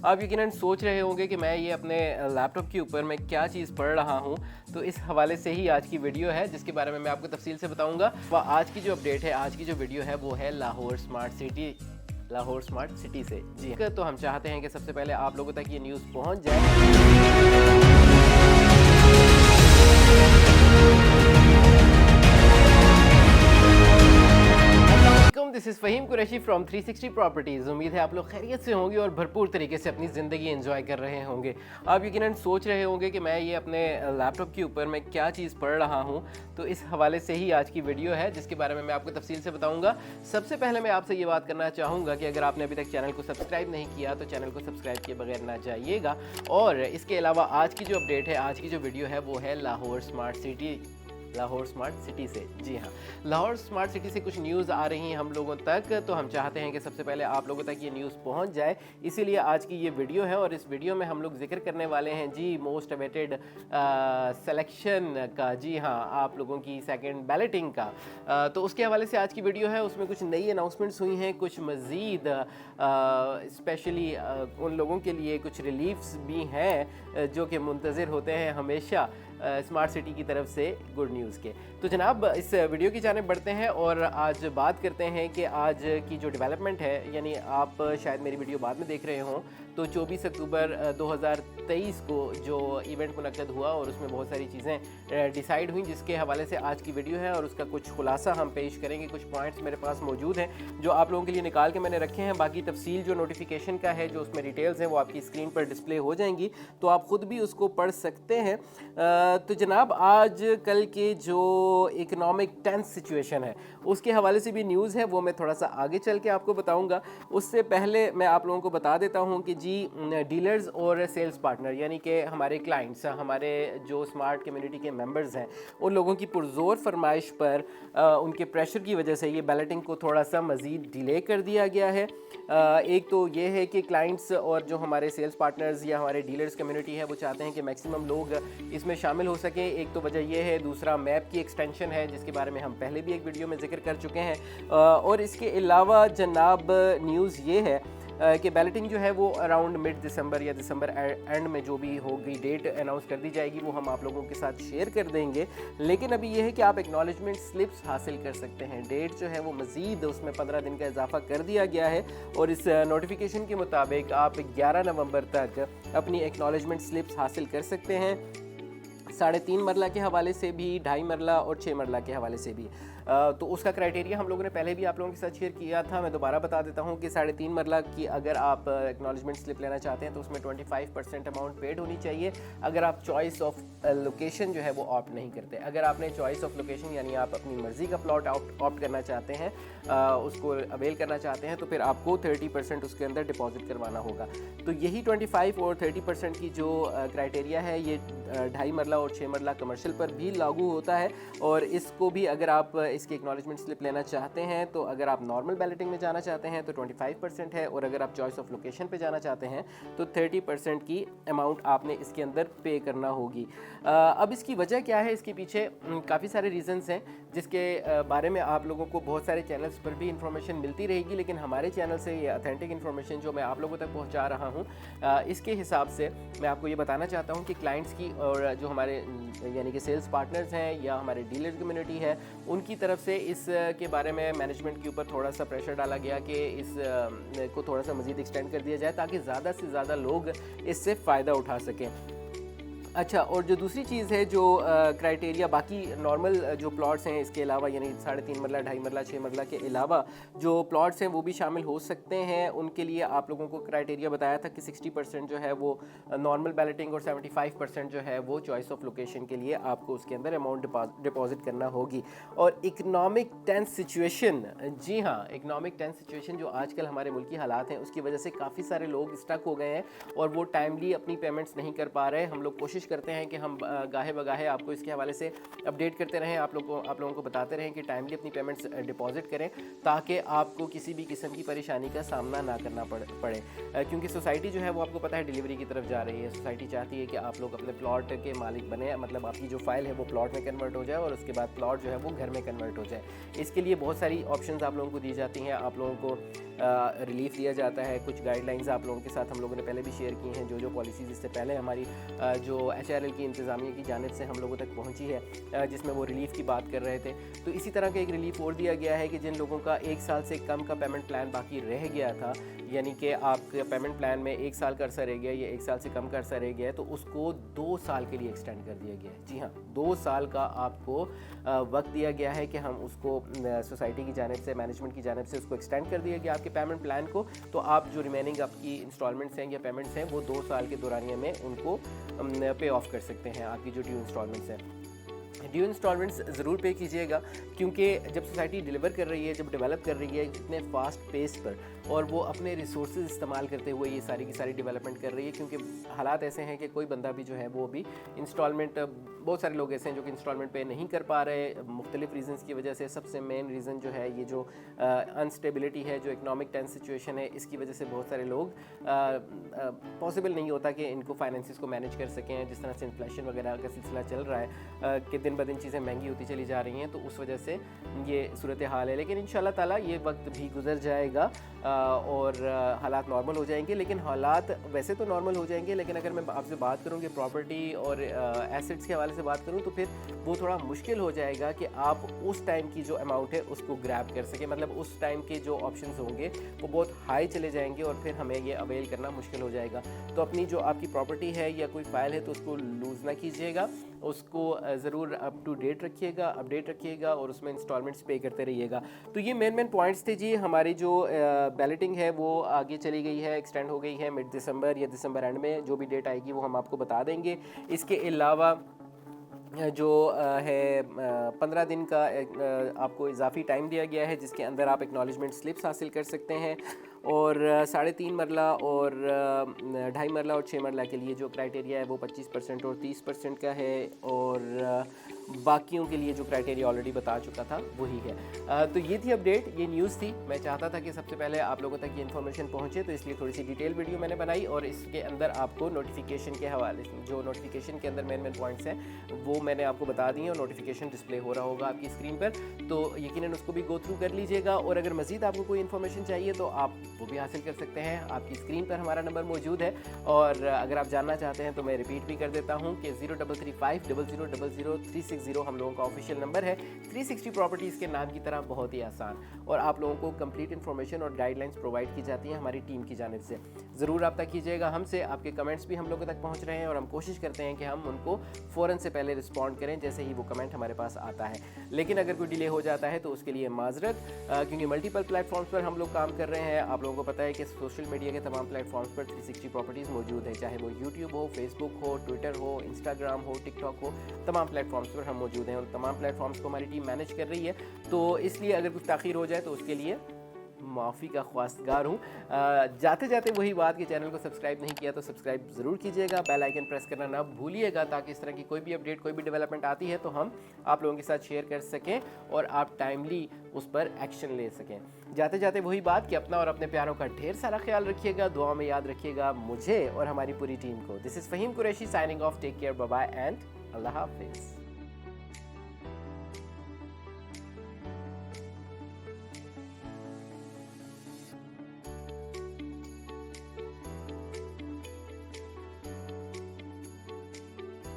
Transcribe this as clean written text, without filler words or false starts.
आप यकीनन सोच रहे होंगे कि मैं ये अपने लैपटॉप के ऊपर मैं क्या चीज़ पढ़ रहा हूँ, तो इस हवाले से ही आज की वीडियो है जिसके बारे में मैं आपको तफसील से बताऊँगा। वह आज की जो अपडेट है, आज की जो वीडियो है वो है लाहौर स्मार्ट सिटी से। जी हाँ, तो हम चाहते हैं कि सबसे पहले आप लोगों तक ये न्यूज़ पहुँच जाए। This is Faheem Qureshi from 360 properties. उम्मीद है आप लोग खैरियत से होंगे और भरपूर तरीके से अपनी ज़िंदगी एंजॉय कर रहे होंगे। आप यकीनन सोच रहे होंगे कि मैं ये अपने लैपटॉप के ऊपर मैं क्या चीज़ पढ़ रहा हूँ, तो इस हवाले से ही आज की वीडियो है जिसके बारे में मैं आपको तफसील से बताऊँगा। सबसे पहले मैं आपसे ये बात करना चाहूँगा कि अगर आपने अभी तक चैनल को सब्सक्राइब नहीं किया तो चैनल को सब्सक्राइब किए बगैर ना जाइएगा। और इसके अलावा आज की जो अपडेट है, आज की जो वीडियो है वो है लाहौर स्मार्ट सिटी से। जी हाँ, लाहौर स्मार्ट सिटी से कुछ न्यूज़ आ रही हैं हम लोगों तक, तो हम चाहते हैं कि सबसे पहले आप लोगों तक ये न्यूज़ पहुंच जाए, इसीलिए आज की ये वीडियो है। और इस वीडियो में हम लोग जिक्र करने वाले हैं जी मोस्ट अवेटेड सिलेक्शन का। जी हाँ, आप लोगों की सेकंड बैलेटिंग का। तो उसके हवाले से आज की वीडियो है। उसमें कुछ नई अनाउंसमेंट्स हुई हैं, कुछ मज़ीद स्पेशली उन लोगों के लिए कुछ रिलीफ्स भी हैं जो कि मुंतज़िर होते हैं हमेशा स्मार्ट सिटी की तरफ से गुड न्यूज़ के। तो जनाब इस वीडियो की जानिब बढ़ते हैं और आज बात करते हैं कि आज की जो डेवलपमेंट है, यानी आप शायद मेरी वीडियो बाद में देख रहे हों, तो 24 अक्टूबर 2023 को जो इवेंट मुनक्कद हुआ और उसमें बहुत सारी चीज़ें डिसाइड हुई, जिसके हवाले से आज की वीडियो है और उसका कुछ खुलासा हम पेश करेंगे। कुछ पॉइंट्स मेरे पास मौजूद हैं जो आप लोगों के लिए निकाल के मैंने रखे हैं। बाकी तफसील जो नोटिफिकेशन का है, जो उसमें डिटेल्स हैं, वो आपकी स्क्रीन पर डिस्प्ले हो जाएंगी, तो आप ख़ुद भी उसको पढ़ सकते हैं। तो जनाब आज कल के जो इकोनॉमिक टेंस सिचुएशन है उसके हवाले से भी न्यूज़ है, वो मैं थोड़ा सा आगे चल के आपको बताऊंगा। उससे पहले मैं आप लोगों को बता देता हूं कि जी डीलर्स और सेल्स पार्टनर, यानी कि हमारे क्लाइंट्स, हमारे जो स्मार्ट कम्युनिटी के मेंबर्स हैं, उन लोगों की पुरजोर फरमाइश पर उनके प्रेशर की वजह से ये बैलेटिंग को थोड़ा सा मज़ीद डिले कर दिया गया है। एक तो ये है कि क्लाइंट्स और जो हमारे सेल्स पार्टनर्स या हमारे डीलर्स कम्युनिटी है वो चाहते हैं कि मैक्सिमम लोग इसमें शामिल हो सकें। एक तो वजह यह है, दूसरा मैप की एक्सटेंशन है जिसके बारे में हम पहले भी एक वीडियो में जिक्र कर चुके हैं। और इसके अलावा जनाब न्यूज़ ये है कि बैलेटिंग जो है वो अराउंड मिड दिसंबर या दिसंबर एंड में जो भी होगी डेट अनाउंस कर दी जाएगी, वो हम आप लोगों के साथ शेयर कर देंगे। लेकिन अभी ये है कि आप एक्नॉलेजमेंट स्लिप्स हासिल कर सकते हैं। डेट जो है वो मज़ीद उसमें 15 दिन का इजाफा कर दिया गया है और इस नोटिफिकेशन के मुताबिक आप 11 नवंबर तक अपनी एक्नॉलेजमेंट स्लिप्स हासिल कर सकते हैं। 3.5 मरला के हवाले से भी, 2.5 मरला और 6 मरला के हवाले से भी। तो उसका क्राइटेरिया हम लोगों ने पहले भी आप लोगों के साथ शेयर किया था। मैं दोबारा बता देता हूँ कि 3.5 मरला की अगर आप एक्नॉलेजमेंट स्लिप लेना चाहते हैं तो उसमें 25% अमाउंट पेड होनी चाहिए अगर आप चॉइस ऑफ लोकेशन जो है वो ऑप्ट नहीं करते। अगर आपने चॉइस ऑफ लोकेशन यानी आप अपनी मर्ज़ी का प्लॉट ऑप्ट करना चाहते हैं, उसको अवेल करना चाहते हैं, तो फिर आपको 30% उसके अंदर डिपॉजिट करवाना होगा। तो यही 25 और 30% की जो क्राइटेरिया है ये 2.5 मरला और 6 मरला कमर्शियल पर भी लागू होता है। और इसको भी अगर आप इसकी एक्नॉलेजमेंट स्लिप लेना चाहते हैं, तो अगर आप नॉर्मल बैलेटिंग में जाना चाहते हैं तो 25% है, और अगर आप चॉइस ऑफ लोकेशन पे जाना चाहते हैं तो 30% की अमाउंट आपने इसके अंदर पे करना होगी। अब इसकी वजह क्या है, इसके पीछे काफ़ी सारे रीज़न्स हैं जिसके बारे में आप लोगों को बहुत सारे चैनल्स पर भी इंफॉर्मेशन मिलती रहेगी, लेकिन हमारे चैनल से ये ऑथेंटिक इन्फॉर्मेशन जो मैं आप लोगों तक पहुँचा रहा हूँ, इसके हिसाब से मैं आपको ये बताना चाहता हूँ कि क्लाइंट्स की और जो हमारे यानी कि सेल्स पार्टनर्स हैं या हमारे डीलर कम्युनिटी है, उनकी तरफ से इस के बारे में मैनेजमेंट के ऊपर थोड़ा सा प्रेशर डाला गया कि इस को थोड़ा सा मज़ीद एक्सटेंड कर दिया जाए ताकि ज़्यादा से ज़्यादा लोग इससे फ़ायदा उठा सकें। अच्छा, और जो दूसरी चीज़ है, जो क्राइटेरिया बाकी नॉर्मल जो प्लॉट्स हैं इसके अलावा, यानी 3.5 मरला, 2.5 मरला, 6 मरला के अलावा जो प्लॉट्स हैं वो भी शामिल हो सकते हैं। उनके लिए आप लोगों को क्राइटेरिया बताया था कि 60% जो है वो नॉर्मल बैलेटिंग और 75% जो है वो चॉइस ऑफ लोकेशन के लिए आपको उसके अंदर अमाउंट डिपॉजिट करना होगी। और इकनॉमिक टेंस सिचुएशन, जी हाँ, इकनॉमिक टेंस सिचुएशन जो आजकल हमारे मुल्की हालात हैं उसकी वजह से काफ़ी सारे लोग स्टक हो गए हैं और वो टाइमली अपनी पेमेंट्स नहीं कर पा रहे। हम लोग कोशिश करते हैं कि हम गाहे बगाहे आपको इसके हवाले से अपडेट करते रहें, आप लोगों को बताते रहें कि टाइमली अपनी पेमेंट्स डिपॉजिट करें ताकि आपको किसी भी किस्म की परेशानी का सामना ना करना पड़े। क्योंकि सोसाइटी जो है वो आपको पता है डिलीवरी की तरफ जा रही है। सोसाइटी चाहती है कि आप लोग अपने प्लॉट के मालिक बने, मतलब आपकी जो फाइल है वो प्लॉट में कन्वर्ट हो जाए और उसके बाद प्लॉट जो है वो घर में कन्वर्ट हो जाए। इसके लिए बहुत सारी ऑप्शंस आप लोगों को दी जाती हैं, आप लोगों को रिलीफ दिया जाता है। कुछ गाइडलाइंस आप लोगों के साथ हम लोगों ने पहले भी शेयर की हैं, जो पॉलिसीज़ इससे पहले हमारी जो HRL की इंतज़ामिया की जानिब से हम लोगों तक पहुंची है, जिसमें वो रिलीफ़ की बात कर रहे थे। तो इसी तरह का एक रिलीफ और दिया गया है कि जिन लोगों का 1 साल से कम का पेमेंट प्लान बाकी रह गया था, यानी कि आपके पेमेंट प्लान में 1 साल का अरसा रह गया या 1 साल से कम का अरसा रह गया है, तो उसको 2 साल के लिए एक्सटेंड कर दिया गया है। जी हाँ, 2 साल का आपको वक्त दिया गया है कि हम उसको सोसाइटी की जानिब से, मैनेजमेंट की जानिब से उसको एक्सटेंड कर दिया गया आपके पेमेंट प्लान को। तो आप जो रिमेनिंग आपकी इंस्टॉलमेंट्स हैं या पेमेंट्स हैं वो 2 साल के दौरानिया में उनको पे ऑफ कर सकते हैं, आपकी जो ड्यू इंस्टॉलमेंट्स हैं। ड्यू इंस्टॉलमेंट्स ज़रूर पे कीजिएगा, क्योंकि जब सोसाइटी डिलीवर कर रही है, जब डेवलप कर रही है इतने फास्ट पेस पर, और वो अपने रिसोर्सेज इस्तेमाल करते हुए ये सारी की सारी डेवलपमेंट कर रही है, क्योंकि हालात ऐसे हैं कि कोई बंदा भी जो है वो भी इंस्टॉलमेंट, बहुत सारे लोग ऐसे हैं जो कि इंस्टॉलमेंट पे नहीं कर पा रहे मुख्तलिफ रीज़न्स की वजह से। सबसे मेन रीज़न जो है ये जो अनस्टेबिलिटी है, जो इकनॉमिक टेंस सिचुएशन है, इसकी वजह से बहुत सारे लोग पॉसिबल नहीं होता कि इनको फाइनेंसिस को मैनेज कर सकें। जिस तरह से इन्फ्लेशन वगैरह का सिलसिला चल रहा है कि दिन ब दिन चीज़ें महंगी होती चली जा रही हैं, तो उस वजह से ये सूरत हाल है। लेकिन इंशाल्लाह ताला ये वक्त भी गुजर जाएगा और हालात नॉर्मल हो जाएंगे। लेकिन हालात वैसे तो नॉर्मल हो जाएंगे, लेकिन अगर मैं आपसे बात करूं कि प्रॉपर्टी और एसेट्स के हवाले से बात करूं तो फिर वो थोड़ा मुश्किल हो जाएगा कि आप उस टाइम की जो अमाउंट है उसको ग्रैब कर सकें। मतलब उस टाइम के जो ऑप्शंस होंगे वो बहुत हाई चले जाएंगे और फिर हमें ये अवेल करना मुश्किल हो जाएगा। तो अपनी जो आपकी प्रॉपर्टी है या कोई फ़ाइल है तो उसको लूज़ ना कीजिएगा, उसको ज़रूर अप टू डेट रखिएगा, अपडेट रखिएगा और उसमें इंस्टॉलमेंट्स पे करते रहिएगा। तो ये मेन पॉइंट्स थे जी। हमारी जो बैलेटिंग है वो आगे चली गई है, एक्सटेंड हो गई है मिड दिसंबर या दिसंबर एंड में, जो भी डेट आएगी वो हम आपको बता देंगे। इसके अलावा जो है 15 दिन का आपको इजाफी टाइम दिया गया है, जिसके अंदर आप एक्नॉलेजमेंट स्लिप्स हासिल कर सकते हैं। और 3.5 मरला और 2.5 मरला और 6 मरला के लिए जो क्राइटेरिया है वो 25% और 30% का है, और बाकियों के लिए जो क्राइटेरिया ऑलरेडी बता चुका था वही है। तो ये थी अपडेट, ये न्यूज़ थी। मैं चाहता था कि सबसे पहले आप लोगों तक ये इन्फॉर्मेशन पहुंचे, तो इसलिए थोड़ी सी डिटेल वीडियो मैंने बनाई और इसके अंदर आपको नोटिफिकेशन के हवाले से, जो नोटिफिकेशन के अंदर मेन पॉइंट्स हैं वो मैंने आपको बता दिए और नोटिफिकेशन डिस्प्ले हो रहा होगा आपकी स्क्रीन पर, तो यकीनन उसको भी गो थ्रू कर लीजिएगा। और अगर मज़ीद आपको कोई इन्फॉर्मेशन चाहिए तो आप वो भी हासिल कर सकते हैं। आपकी स्क्रीन पर हमारा नंबर मौजूद है, और अगर आप जानना चाहते हैं तो मैं रिपीट भी कर देता हूँ कि 0335 0000 360 हम लोगों का ऑफिशियल नंबर है। 360 प्रॉपर्टीज़ के नाम की तरह बहुत ही आसान, और आप लोगों को कंप्लीट इन्फॉर्मेशन और गाइडलाइंस प्रोवाइड की जाती हैं हमारी टीम की जानिब से। ज़रूर रब्ता कीजिएगा हमसे, आपके कमेंट्स भी हम लोगों तक पहुँच रहे हैं और हम कोशिश करते हैं कि हम उनको फ़ौरन से पहले रिस्पॉन्ड करें जैसे ही वो कमेंट हमारे पास आता है। लेकिन अगर कोई डिले हो जाता है तो उसके लिए माजरत, क्योंकि मल्टीपल प्लेटफॉर्म्स पर हम लोग काम कर रहे हैं। आप लोगों को पता है कि सोशल मीडिया के तमाम प्लेटफॉर्म्स पर 360 प्रॉपर्टीज़ मौजूद है, चाहे वो यूट्यूब हो, फेसबुक हो, ट्विटर हो, इंस्टाग्राम हो, टिकटॉक हो, तमाम प्लेटफॉर्म्स पर हम मौजूद हैं और तमाम प्लेटफॉर्म्स को हमारी टीम मैनेज कर रही है। तो इसलिए अगर कुछ ताख़ीर हो जाए तो उसके लिए माफ़ी का ख्वास्तगार हूँ। जाते जाते वही बात कि चैनल को सब्सक्राइब नहीं किया तो सब्सक्राइब ज़रूर कीजिएगा, बेल आइकन प्रेस करना ना भूलिएगा, ताकि इस तरह की कोई भी अपडेट, कोई भी डेवलपमेंट आती है तो हम आप लोगों के साथ शेयर कर सकें और आप टाइमली उस पर एक्शन ले सकें। जाते जाते वही बात कि अपना और अपने प्यारों का ढेर सारा ख्याल रखिएगा, दुआ में याद रखिएगा मुझे और हमारी पूरी टीम को। This is Faheem Qureshi signing off. Take care, bye bye and अल्लाह हाफिज़।